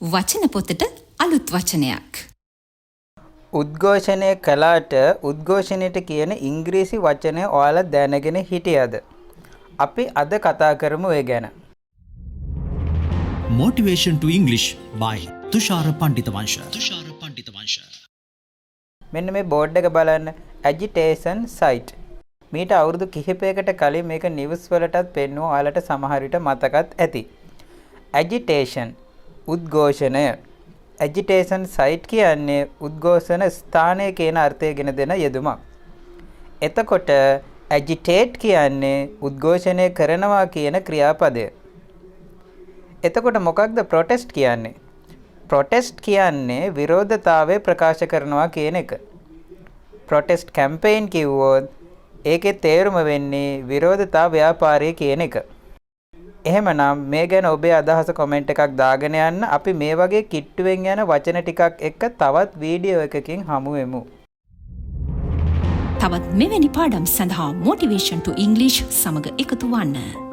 වචන පොතට අලුත් වචනයක්. උද්ඝෝෂණය කළාට උද්ඝෝෂණයට කියන ඉංග්‍රීසි වචනය ඔයාලා දැනගෙන හිටියද? අපි අද කතා කරමු ඒ ගැන. Motivation to English by Thushara Pandithawansha. මෙන්න මේ බෝඩ් එක බලන්න. Agitation site. මීට අවුරුදු කිහිපයකට කලින් මේක නිවුස් වලටත් පෙන්වුවා. ඔයාලට සමහර විට මතකත් ඇති. Agitation උද්ඝෝෂණය. Agitation site කියන්නේ උද්ඝෝෂණ ස්ථානය කියන අර්ථය ගෙන දෙන යෙදුමක්. එතකොට agitate කියන්නේ උද්ඝෝෂණය කරනවා කියන ක්‍රියාපදය. එතකොට මොකක්ද protest කියන්නේ? protest කියන්නේ විරෝධතාවය ප්‍රකාශ කරනවා කියන එක. protest campaign කිව්වොත් ඒකේ තේරුම වෙන්නේ විරෝධතා ව්‍යාපාරය කියන එක. එහෙමනම් මේ ගැන ඔබේ අදහස කමෙන්ට් එකක් දාගෙන යන්න. අපි මේ වගේ කිට්ටුවෙන් යන වචන ටිකක් එක්ක තවත් වීඩියෝ එකකින් හමු වෙමු. තවත් මෙවැනි පාඩම් සඳහා Motivation to English සමග එකතු වන්න.